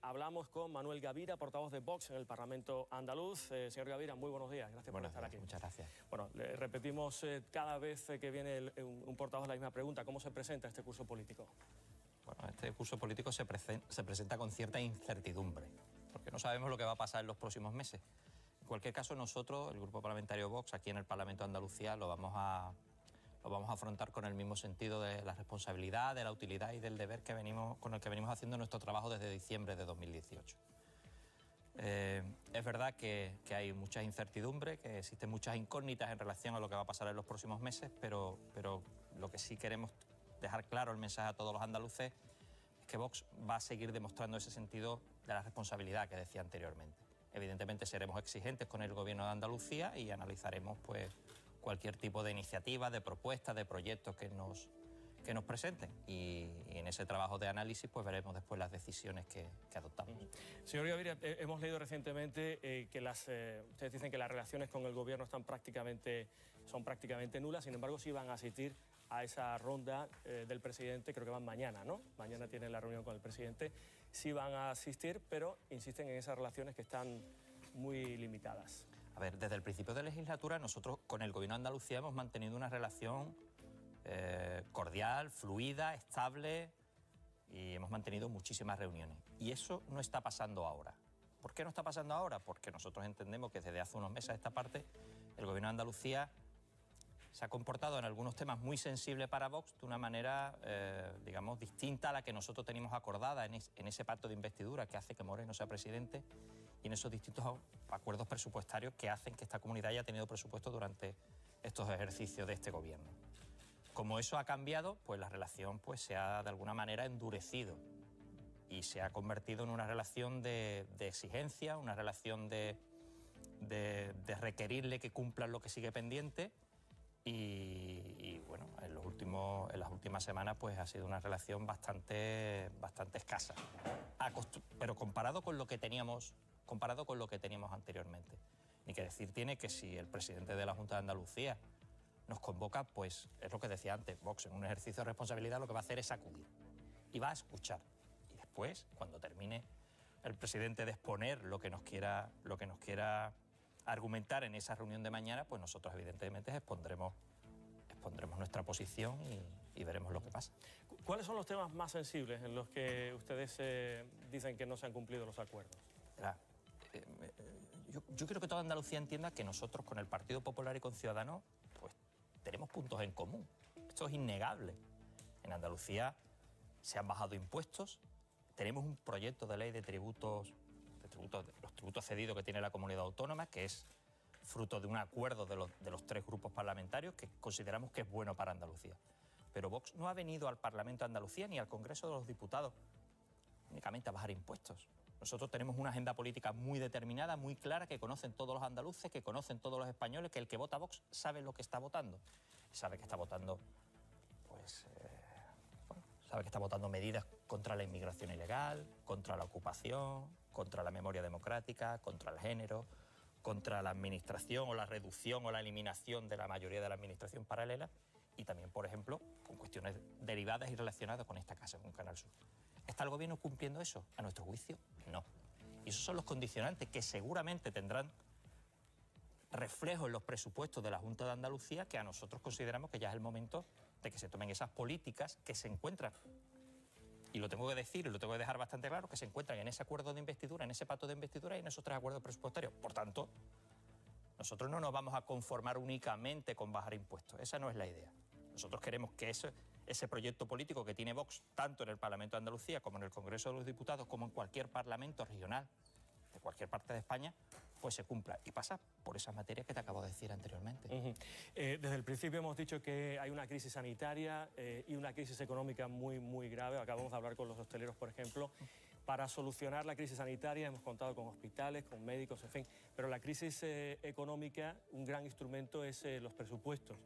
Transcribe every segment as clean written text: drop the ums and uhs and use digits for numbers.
hablamos con Manuel Gavira, portavoz de Vox en el Parlamento andaluz. Señor Gavira, muy buenos días. Gracias por estar aquí. Muchas gracias. Bueno, le repetimos cada vez que viene un portavoz la misma pregunta. ¿Cómo se presenta este curso político? Bueno, este curso político se presenta con cierta incertidumbre, porque no sabemos lo que va a pasar en los próximos meses. En cualquier caso, nosotros, el Grupo Parlamentario Vox, aquí en el Parlamento de Andalucía, lo vamos a afrontar con el mismo sentido de la responsabilidad, de la utilidad y del deber con el que venimos haciendo nuestro trabajo desde diciembre de 2018. Es verdad que hay muchas incertidumbres, que existen muchas incógnitas en relación a lo que va a pasar en los próximos meses, pero lo que sí queremos dejar claro el mensaje a todos los andaluces es que Vox va a seguir demostrando ese sentido de la responsabilidad que decía anteriormente. Evidentemente seremos exigentes con el Gobierno de Andalucía y analizaremos pues cualquier tipo de iniciativa, de propuesta, de proyectos que nos presenten. Y en ese trabajo de análisis pues veremos después las decisiones que adoptamos. Señor Gavira, hemos leído recientemente que ustedes dicen que las relaciones con el Gobierno son prácticamente nulas, sin embargo sí van a asistir a esa ronda del presidente, creo que van mañana, ¿no? Mañana tienen la reunión con el presidente, sí van a asistir, pero insisten en esas relaciones que están muy limitadas. A ver, desde el principio de legislatura nosotros con el Gobierno de Andalucía hemos mantenido una relación cordial, fluida, estable y hemos mantenido muchísimas reuniones. Y eso no está pasando ahora. ¿Por qué no está pasando ahora? Porque nosotros entendemos que desde hace unos meses a esta parte el Gobierno de Andalucía se ha comportado en algunos temas muy sensibles para Vox de una manera, digamos, distinta a la que nosotros teníamos acordada en ese pacto de investidura que hace que Moreno sea presidente y en esos distintos acuerdos presupuestarios que hacen que esta comunidad haya tenido presupuesto durante estos ejercicios de este Gobierno. Como eso ha cambiado, pues la relación pues, se ha de alguna manera endurecido y se ha convertido en una relación de exigencia, una relación de requerirle que cumplan lo que sigue pendiente. Y bueno, en las últimas semanas pues ha sido una relación bastante escasa, pero comparado con lo que teníamos anteriormente. Ni que decir tiene que si el presidente de la Junta de Andalucía nos convoca, pues es lo que decía antes, Vox en un ejercicio de responsabilidad lo que va a hacer es acudir y va a escuchar. Y después, cuando termine el presidente de exponer lo que nos quiera argumentar en esa reunión de mañana, pues nosotros evidentemente expondremos nuestra posición y veremos lo que pasa. ¿Cuáles son los temas más sensibles en los que ustedes dicen que no se han cumplido los acuerdos? Yo creo que toda Andalucía entienda que nosotros con el Partido Popular y con Ciudadanos pues tenemos puntos en común. Esto es innegable. En Andalucía se han bajado impuestos, tenemos un proyecto de ley de los tributos cedidos que tiene la comunidad autónoma, que es fruto de un acuerdo de los tres grupos parlamentarios que consideramos que es bueno para Andalucía. Pero Vox no ha venido al Parlamento de Andalucía ni al Congreso de los Diputados únicamente a bajar impuestos. Nosotros tenemos una agenda política muy determinada, muy clara, que conocen todos los andaluces, que conocen todos los españoles, que el que vota Vox sabe lo que está votando. Sabe que está votando, sabe que está votando medidas contra la inmigración ilegal, contra la ocupación, contra la memoria democrática, contra el género, contra la administración o la reducción o la eliminación de la mayoría de la administración paralela y también, por ejemplo, con cuestiones derivadas y relacionadas con esta casa, con Canal Sur. ¿Está el Gobierno cumpliendo eso? A nuestro juicio, no. Y esos son los condicionantes que seguramente tendrán reflejo en los presupuestos de la Junta de Andalucía, que a nosotros consideramos que ya es el momento de que se tomen esas políticas que se encuentran, y lo tengo que decir y lo tengo que dejar bastante claro, que se encuentran en ese acuerdo de investidura, en ese pacto de investidura y en esos tres acuerdos presupuestarios. Por tanto, nosotros no nos vamos a conformar únicamente con bajar impuestos. Esa no es la idea. Nosotros queremos que ese proyecto político que tiene Vox, tanto en el Parlamento de Andalucía como en el Congreso de los Diputados, como en cualquier parlamento regional de cualquier parte de España, pues se cumpla. Y pasa por esas materias que te acabo de decir anteriormente. Desde el principio hemos dicho que hay una crisis sanitaria y una crisis económica muy grave. Acabamos de hablar con los hosteleros, por ejemplo. Para solucionar la crisis sanitaria hemos contado con hospitales, con médicos, en fin. Pero la crisis económica, un gran instrumento es los presupuestos.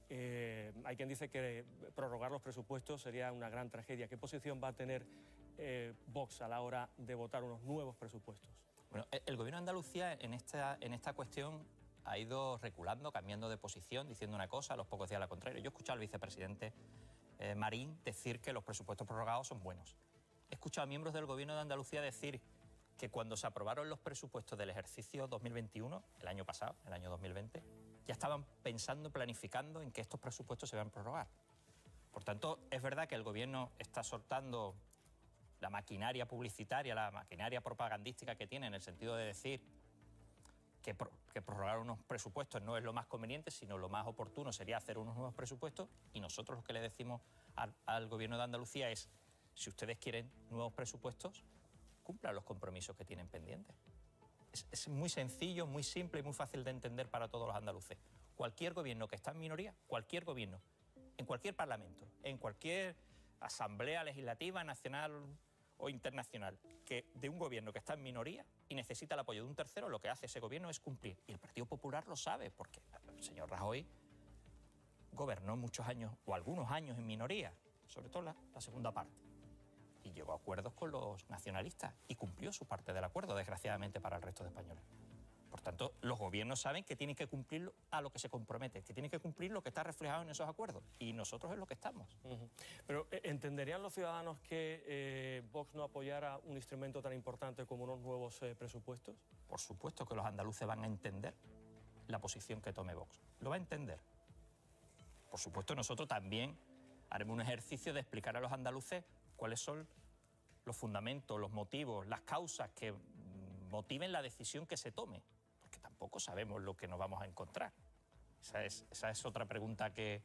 Hay quien dice que prorrogar los presupuestos sería una gran tragedia. ¿Qué posición va a tener Vox a la hora de votar unos nuevos presupuestos? Bueno, el Gobierno de Andalucía en esta cuestión ha ido reculando, cambiando de posición, diciendo una cosa, a los pocos días la contraria. Yo he escuchado al vicepresidente Marín decir que los presupuestos prorrogados son buenos. he escuchado a miembros del Gobierno de Andalucía decir que cuando se aprobaron los presupuestos del ejercicio 2021, el año pasado, el año 2020, ya estaban pensando, planificando en que estos presupuestos se van a prorrogar. Por tanto, es verdad que el Gobierno está soltando la maquinaria publicitaria, la maquinaria propagandística que tiene, en el sentido de decir que prorrogar unos presupuestos no es lo más conveniente, sino lo más oportuno sería hacer unos nuevos presupuestos, y nosotros lo que le decimos al Gobierno de Andalucía es: si ustedes quieren nuevos presupuestos, cumplan los compromisos que tienen pendientes. Es muy sencillo, muy simple y muy fácil de entender para todos los andaluces. Cualquier gobierno que está en minoría, cualquier gobierno, en cualquier parlamento, en cualquier asamblea legislativa nacional o internacional, que de un gobierno que está en minoría y necesita el apoyo de un tercero, lo que hace ese gobierno es cumplir. Y el Partido Popular lo sabe, porque el señor Rajoy gobernó muchos años, o algunos años, en minoría, sobre todo la segunda parte, y llegó a acuerdos con los nacionalistas y cumplió su parte del acuerdo, desgraciadamente para el resto de españoles. Por tanto, los gobiernos saben que tienen que cumplir a lo que se comprometen, que tienen que cumplir lo que está reflejado en esos acuerdos, y nosotros es lo que estamos. Pero ¿entenderían los ciudadanos que Vox no apoyara un instrumento tan importante como unos nuevos presupuestos? Por supuesto que los andaluces van a entender la posición que tome Vox. Lo va a entender. Por supuesto, nosotros también haremos un ejercicio de explicar a los andaluces cuáles son los fundamentos, los motivos, las causas que motiven la decisión que se tome, porque tampoco sabemos lo que nos vamos a encontrar. Esa es otra pregunta que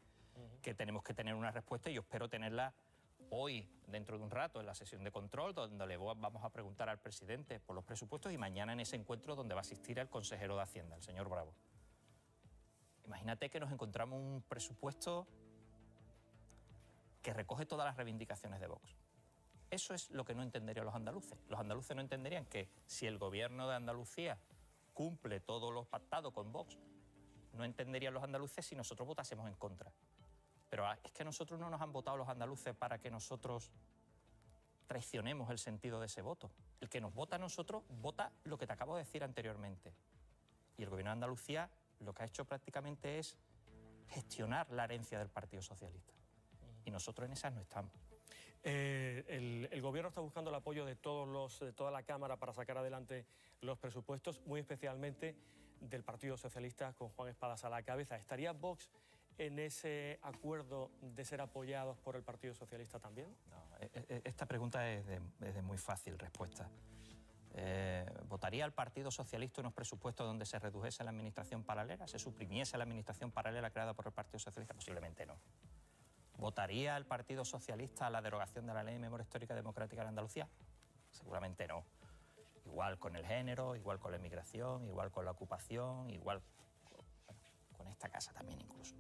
tenemos que tener una respuesta, y yo espero tenerla hoy, dentro de un rato, en la sesión de control, donde le vamos a preguntar al presidente por los presupuestos, y mañana en ese encuentro donde va a asistir el consejero de Hacienda, el señor Bravo. Imagínate que nos encontramos un presupuesto que recoge todas las reivindicaciones de Vox. Eso es lo que no entenderían los andaluces. Los andaluces no entenderían que si el Gobierno de Andalucía cumple todo lo pactado con Vox, no entenderían los andaluces si nosotros votásemos en contra. Pero es que nosotros no nos han votado los andaluces para que nosotros traicionemos el sentido de ese voto. El que nos vota a nosotros vota lo que te acabo de decir anteriormente. Y el Gobierno de Andalucía lo que ha hecho prácticamente es gestionar la herencia del Partido Socialista. Y nosotros en esas no estamos. El Gobierno está buscando el apoyo de toda la Cámara para sacar adelante los presupuestos, muy especialmente del Partido Socialista, con Juan Espadas a la cabeza. ¿Estaría Vox en ese acuerdo de ser apoyados por el Partido Socialista también? No, esta pregunta es de muy fácil respuesta. ¿Votaría el Partido Socialista unos presupuestos donde se redujese la administración paralela, se suprimiese la administración paralela creada por el Partido Socialista? Posiblemente no. ¿Votaría el Partido Socialista a la derogación de la Ley de Memoria Histórica Democrática de Andalucía? Seguramente no. Igual con el género, igual con la inmigración, igual con la ocupación, igual con esta casa también incluso.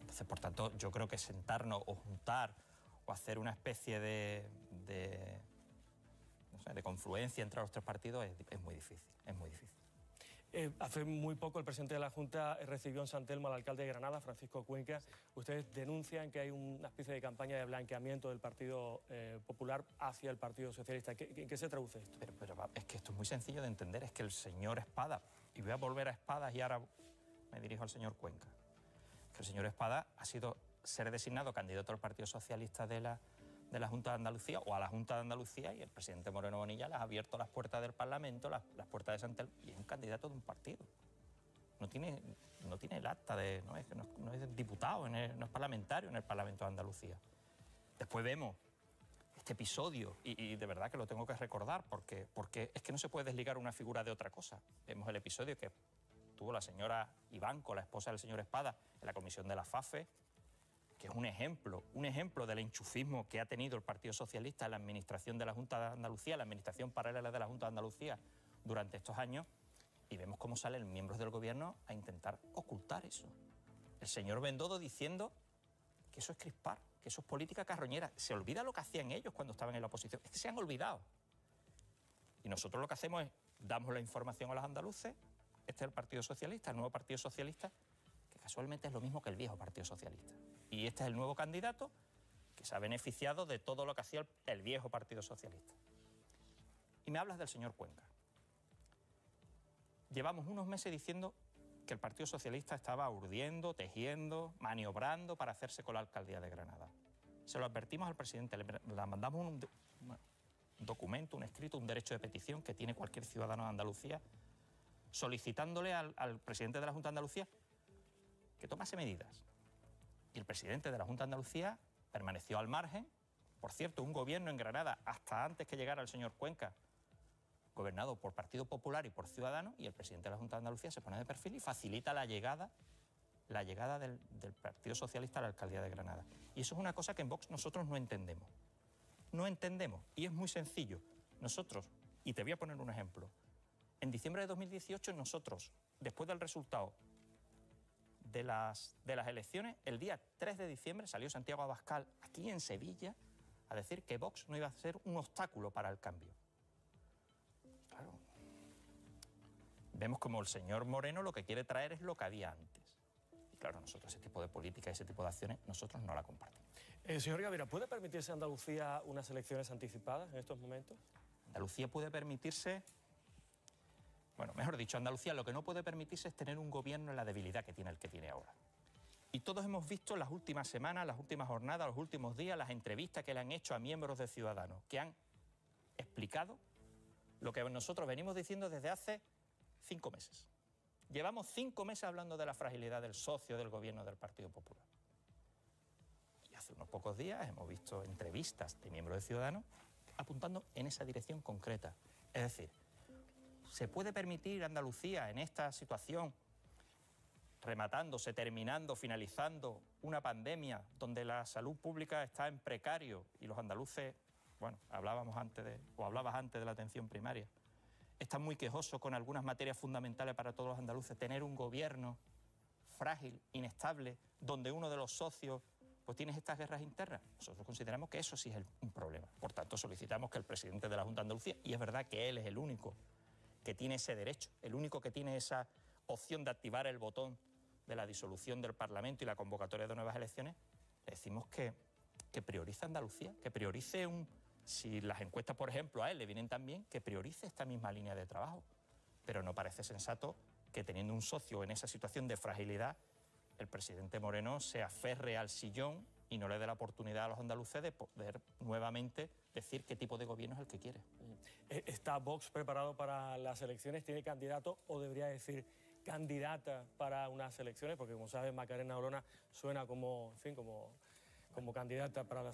Entonces, por tanto, yo creo que sentarnos o juntar o hacer una especie de confluencia entre los tres partidos es muy difícil, es muy difícil. Hace muy poco el presidente de la Junta recibió en San Telmo al alcalde de Granada, Francisco Cuenca. Ustedes denuncian que hay una especie de campaña de blanqueamiento del Partido Popular hacia el Partido Socialista. ¿En qué se traduce esto? Pero es que esto es muy sencillo de entender. Es que el señor Espada, y voy a volver a Espadas y ahora me dirijo al señor Cuenca, que el señor Espada ha sido ser designado candidato al Partido Socialista de la Junta de Andalucía, o a la Junta de Andalucía, y el presidente Moreno Bonilla les ha abierto las puertas del Parlamento, las puertas de San Telmo, y es un candidato de un partido. No tiene el acta no es diputado, no es parlamentario en el Parlamento de Andalucía. Después vemos este episodio, y de verdad que lo tengo que recordar, porque es que no se puede desligar una figura de otra cosa. Vemos el episodio que tuvo la señora Ivanco, la esposa del señor Espada, en la comisión de la FAFE, que es un ejemplo del enchufismo que ha tenido el Partido Socialista en la administración de la Junta de Andalucía, la administración paralela de la Junta de Andalucía durante estos años, y vemos cómo salen miembros del Gobierno a intentar ocultar eso. El señor Bendodo diciendo que eso es crispar, que eso es política carroñera. Se olvida lo que hacían ellos cuando estaban en la oposición. Es que se han olvidado. Y nosotros lo que hacemos es, damos la información a los andaluces. Este es el Partido Socialista, el nuevo Partido Socialista, que casualmente es lo mismo que el viejo Partido Socialista. Y este es el nuevo candidato que se ha beneficiado de todo lo que hacía el viejo Partido Socialista. Y me hablas del señor Cuenca. Llevamos unos meses diciendo que el Partido Socialista estaba urdiendo, tejiendo, maniobrando para hacerse con la alcaldía de Granada. Se lo advertimos al presidente, le mandamos documento, un escrito, un derecho de petición que tiene cualquier ciudadano de Andalucía, solicitándole al presidente de la Junta de Andalucía que tomase medidas. Y el presidente de la Junta de Andalucía permaneció al margen. Por cierto, un gobierno en Granada, hasta antes que llegara el señor Cuenca, gobernado por Partido Popular y por Ciudadanos, y el presidente de la Junta de Andalucía se pone de perfil y facilita la llegada del Partido Socialista a la alcaldía de Granada. Y eso es una cosa que en Vox nosotros no entendemos. No entendemos, y es muy sencillo. Nosotros, y te voy a poner un ejemplo, en diciembre de 2018 nosotros, después del resultado de las elecciones, el día 3 de diciembre salió Santiago Abascal aquí en Sevilla a decir que Vox no iba a ser un obstáculo para el cambio. Claro, vemos como el señor Moreno lo que quiere traer es lo que había antes. Y claro, nosotros ese tipo de política, ese tipo de acciones, nosotros no la compartimos. Señor Gavira, ¿puede permitirse Andalucía unas elecciones anticipadas en estos momentos? Andalucía puede permitirse... Bueno, mejor dicho, Andalucía lo que no puede permitirse es tener un gobierno en la debilidad que tiene el que tiene ahora. Y todos hemos visto las últimas semanas, las últimas jornadas, los últimos días, las entrevistas que le han hecho a miembros de Ciudadanos, que han explicado lo que nosotros venimos diciendo desde hace 5 meses. Llevamos 5 meses hablando de la fragilidad del socio del gobierno del Partido Popular. Y hace unos pocos días hemos visto entrevistas de miembros de Ciudadanos apuntando en esa dirección concreta. Es decir, ¿se puede permitir Andalucía en esta situación, rematándose, terminando, finalizando una pandemia donde la salud pública está en precario y los andaluces, bueno, hablabas antes de la atención primaria, están muy quejosos con algunas materias fundamentales para todos los andaluces, tener un gobierno frágil, inestable, donde uno de los socios pues tiene estas guerras internas? Nosotros consideramos que eso sí es un problema. Por tanto, solicitamos que el presidente de la Junta de Andalucía, y es verdad que él es el único que tiene ese derecho, el único que tiene esa opción de activar el botón de la disolución del Parlamento y la convocatoria de nuevas elecciones, le decimos que priorice Andalucía, que priorice si las encuestas, por ejemplo, a él le vienen tan bien, que priorice esta misma línea de trabajo. Pero no parece sensato que teniendo un socio en esa situación de fragilidad, el presidente Moreno se aferre al sillón y no le dé la oportunidad a los andaluces de poder nuevamente decir qué tipo de gobierno es el que quiere. ¿Está Vox preparado para las elecciones? ¿Tiene candidato o debería decir candidata para unas elecciones? Porque como sabes, Macarena Olona suena como candidata para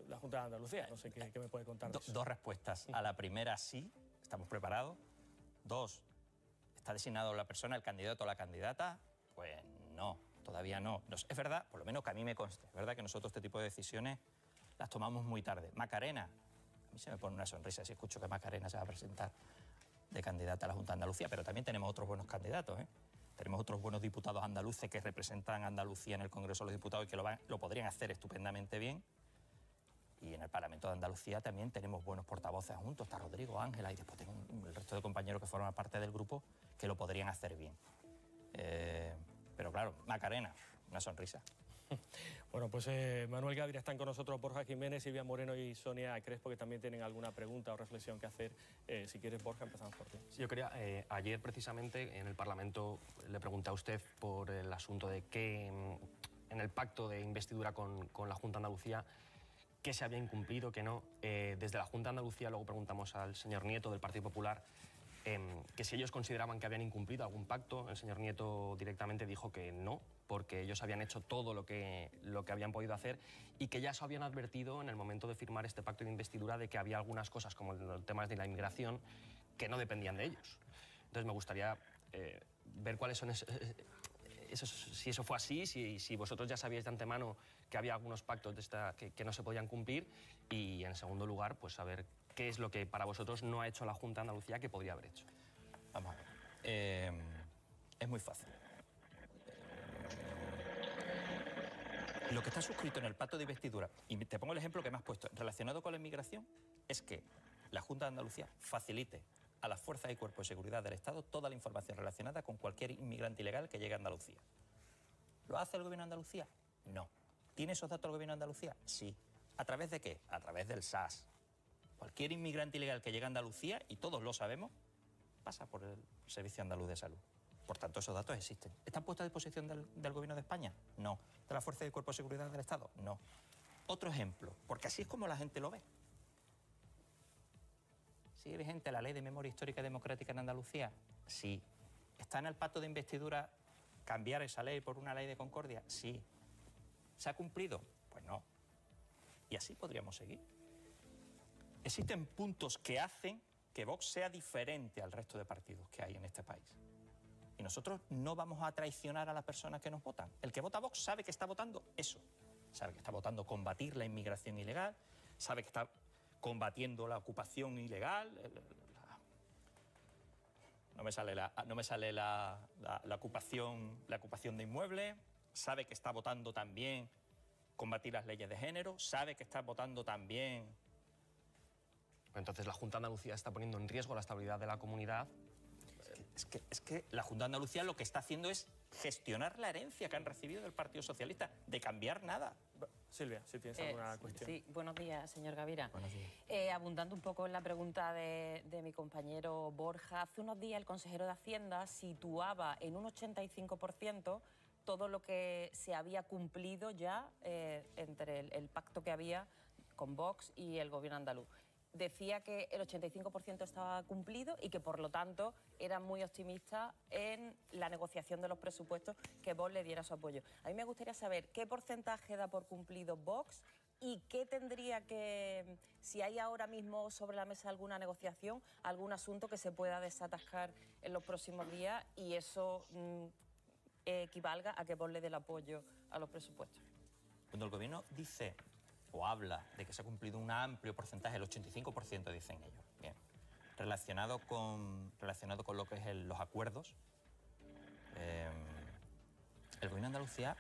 la Junta de Andalucía. No sé qué me puede contar de eso. Dos respuestas. A la primera, sí, estamos preparados. 2, ¿está designado la persona, el candidato o la candidata? Pues no, todavía no. Es verdad, por lo menos que a mí me conste, es verdad que nosotros este tipo de decisiones las tomamos muy tarde. Macarena, a mí se me pone una sonrisa si escucho que Macarena se va a presentar de candidata a la Junta de Andalucía, pero también tenemos otros buenos candidatos, ¿eh? Tenemos otros buenos diputados andaluces que representan a Andalucía en el Congreso de los Diputados y que lo podrían hacer estupendamente bien. Y en el Parlamento de Andalucía también tenemos buenos portavoces juntos. Está Rodrigo, Ángela y después tengo el resto de compañeros que forman parte del grupo que lo podrían hacer bien. Pero claro, Macarena, una sonrisa. Bueno, pues Manuel Gavira, están con nosotros Borja Jiménez, Silvia Moreno y Sonia Crespo, que también tienen alguna pregunta o reflexión que hacer. Si quieres, Borja, empezamos por ti. Sí, yo quería, ayer precisamente en el Parlamento le pregunté a usted por el asunto de que en el pacto de investidura con la Junta de Andalucía, qué se había incumplido, qué no. Desde la Junta de Andalucía luego preguntamos al señor Nieto del Partido Popular que si ellos consideraban que habían incumplido algún pacto. El señor Nieto directamente dijo que no, porque ellos habían hecho todo lo que habían podido hacer y que ya se habían advertido en el momento de firmar este pacto de investidura de que había algunas cosas, como los temas de la inmigración, que no dependían de ellos. Entonces me gustaría ver cuáles son si eso fue así, si vosotros ya sabíais de antemano que había algunos pactos que no se podían cumplir, y en segundo lugar, pues saber qué es lo que para vosotros no ha hecho la Junta de Andalucía que podría haber hecho. Vamos a ver. Es muy fácil. Lo que está suscrito en el pacto de investidura, y te pongo el ejemplo que me has puesto, relacionado con la inmigración, es que la Junta de Andalucía facilite a las fuerzas y cuerpos de seguridad del Estado toda la información relacionada con cualquier inmigrante ilegal que llegue a Andalucía. ¿Lo hace el Gobierno de Andalucía? No. ¿Tiene esos datos el Gobierno de Andalucía? Sí. ¿A través de qué? A través del SAS. Cualquier inmigrante ilegal que llegue a Andalucía, y todos lo sabemos, pasa por el Servicio Andaluz de Salud. Por tanto, esos datos existen. ¿Están puestos a disposición del Gobierno de España? No. ¿De la Fuerza y Cuerpo de Seguridad del Estado? No. Otro ejemplo, porque así es como la gente lo ve. ¿Sigue vigente la ley de memoria histórica y democrática en Andalucía? Sí. ¿Está en el pacto de investidura cambiar esa ley por una ley de concordia? Sí. ¿Se ha cumplido? Pues no. Y así podríamos seguir. Existen puntos que hacen que Vox sea diferente al resto de partidos que hay en este país. Y nosotros no vamos a traicionar a las personas que nos votan. El que vota Vox sabe que está votando eso. Sabe que está votando combatir la inmigración ilegal, sabe que está combatiendo la ocupación ilegal, no me sale la ocupación de inmuebles, sabe que está votando también combatir las leyes de género, sabe que está votando también... Entonces la Junta de Andalucía está poniendo en riesgo la estabilidad de la comunidad. Es que la Junta de Andalucía lo que está haciendo es gestionar la herencia que han recibido del Partido Socialista, de cambiar nada. Silvia, si tienes alguna cuestión. Sí, buenos días, señor Gavira. Buenos días. Abundando un poco en la pregunta de mi compañero Borja, hace unos días el consejero de Hacienda situaba en un 85% todo lo que se había cumplido ya entre el pacto que había con Vox y el gobierno andaluz. Decía que el 85% estaba cumplido y que, por lo tanto, era muy optimista en la negociación de los presupuestos, que Vox le diera su apoyo. A mí me gustaría saber qué porcentaje da por cumplido Vox y qué tendría que... Si hay ahora mismo sobre la mesa alguna negociación, algún asunto que se pueda desatascar en los próximos días y eso equivalga a que Vox le dé el apoyo a los presupuestos. Cuando el gobierno dice o habla de que se ha cumplido un amplio porcentaje, el 85% dicen ellos, bien, relacionado con lo que es los acuerdos, el gobierno de Andalucía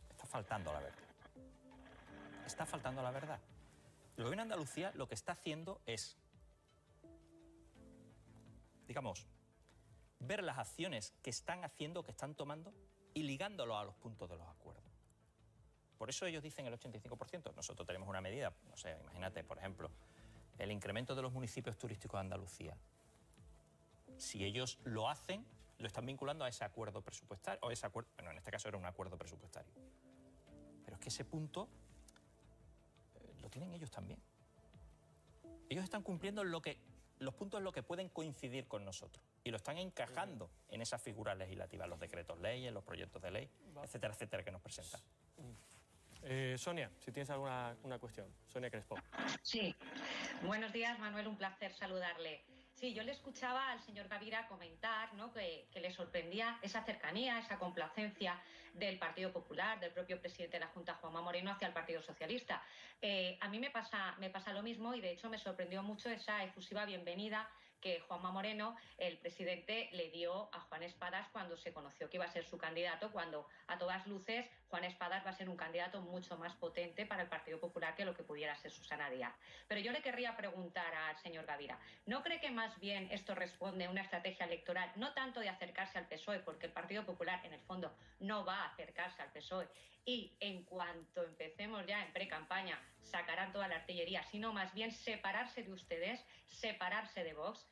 está faltando a la verdad. Está faltando a la verdad. El gobierno de Andalucía lo que está haciendo es, digamos, ver las acciones que están haciendo, que están tomando y ligándolo a los puntos de los acuerdos. Por eso ellos dicen el 85%. Nosotros tenemos una medida, no sé, imagínate, por ejemplo, el incremento de los municipios turísticos de Andalucía. Si ellos lo hacen, lo están vinculando a ese acuerdo presupuestario, o ese acuerdo, bueno, en este caso era un acuerdo presupuestario. Pero es que ese punto lo tienen ellos también. Ellos están cumpliendo los puntos en los que pueden coincidir con nosotros y lo están encajando en esas figuras legislativas, los decretos leyes, los proyectos de ley, etcétera, etcétera, que nos presentan. Sonia, si tienes alguna cuestión. Sonia Crespo. Sí. Buenos días, Manuel, un placer saludarle. Sí, yo le escuchaba al señor Gavira comentar, ¿no?, que le sorprendía esa cercanía, esa complacencia del Partido Popular, del propio presidente de la Junta, Juanma Moreno, hacia el Partido Socialista. A mí me pasa lo mismo y, de hecho, me sorprendió mucho esa efusiva bienvenida que Juanma Moreno, el presidente, le dio a Juan Espadas cuando se conoció que iba a ser su candidato, cuando a todas luces Juan Espadas va a ser un candidato mucho más potente para el Partido Popular que lo que pudiera ser Susana Díaz. Pero yo le querría preguntar al señor Gavira, ¿no cree que más bien esto responde a una estrategia electoral, no tanto de acercarse al PSOE, porque el Partido Popular en el fondo no va a acercarse al PSOE y en cuanto empecemos ya en pre-campaña sacarán toda la artillería, sino más bien separarse de ustedes, separarse de Vox,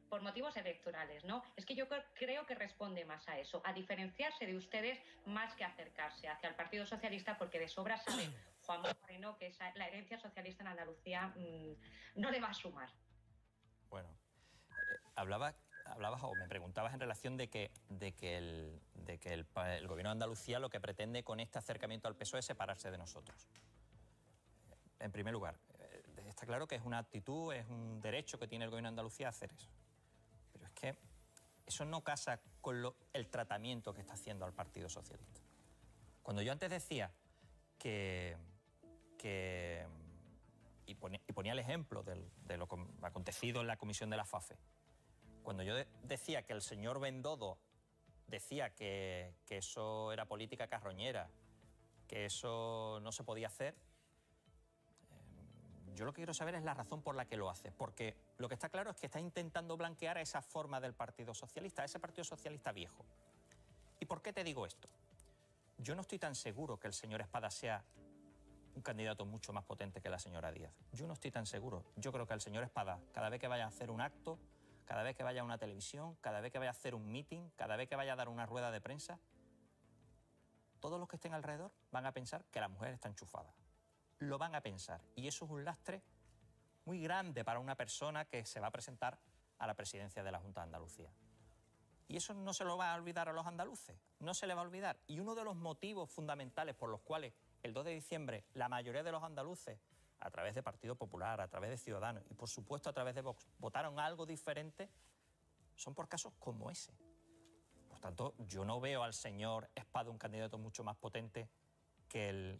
por motivos electorales, ¿no? Es que yo creo que responde más a eso, a diferenciarse de ustedes más que acercarse hacia el Partido Socialista, porque de sobra sabe Juanma Moreno que la herencia socialista en Andalucía no le va a sumar. Bueno, hablabas o me preguntabas en relación de que el gobierno de Andalucía lo que pretende con este acercamiento al PSOE es separarse de nosotros. En primer lugar, está claro que es una actitud, es un derecho que tiene el gobierno de Andalucía a hacer eso. Pero es que eso no casa con el tratamiento que está haciendo al Partido Socialista. Cuando yo antes decía y ponía el ejemplo de lo acontecido en la comisión de la FAFE, cuando yo decía que el señor Bendodo decía que eso era política carroñera, que eso no se podía hacer, yo lo que quiero saber es la razón por la que lo hace, porque lo que está claro es que está intentando blanquear a esa forma del Partido Socialista, a ese Partido Socialista viejo. ¿Y por qué te digo esto? Yo no estoy tan seguro que el señor Espada sea un candidato mucho más potente que la señora Díaz. Yo no estoy tan seguro. Yo creo que el señor Espada, cada vez que vaya a hacer un acto, cada vez que vaya a una televisión, cada vez que vaya a hacer un meeting, cada vez que vaya a dar una rueda de prensa, todos los que estén alrededor van a pensar que la mujer está enchufada. Lo van a pensar. Y eso es un lastre muy grande para una persona que se va a presentar a la presidencia de la Junta de Andalucía. Y eso no se lo va a olvidar a los andaluces, no se le va a olvidar. Y uno de los motivos fundamentales por los cuales el 2 de diciembre la mayoría de los andaluces, a través de Partido Popular, a través de Ciudadanos y por supuesto a través de Vox, votaron algo diferente, son por casos como ese. Por tanto, yo no veo al señor Espada un candidato mucho más potente que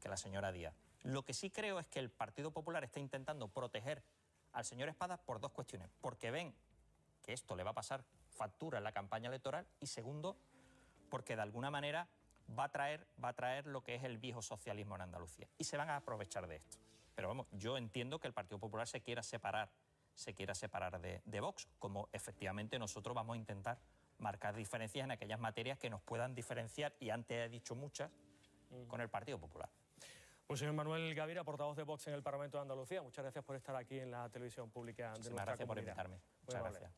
la señora Díaz. Lo que sí creo es que el Partido Popular está intentando proteger al señor Espada por dos cuestiones. Porque ven que esto le va a pasar factura en la campaña electoral y segundo, porque de alguna manera va a traer lo que es el viejo socialismo en Andalucía. Y se van a aprovechar de esto. Pero vamos, yo entiendo que el Partido Popular se quiera separar de Vox, como efectivamente nosotros vamos a intentar marcar diferencias en aquellas materias que nos puedan diferenciar, y antes he dicho muchas, con el Partido Popular. Pues señor Manuel Gavira, portavoz de Vox en el Parlamento de Andalucía, muchas gracias por estar aquí en la televisión pública de nuestra comunidad. Muchas gracias por invitarme. Muchas gracias.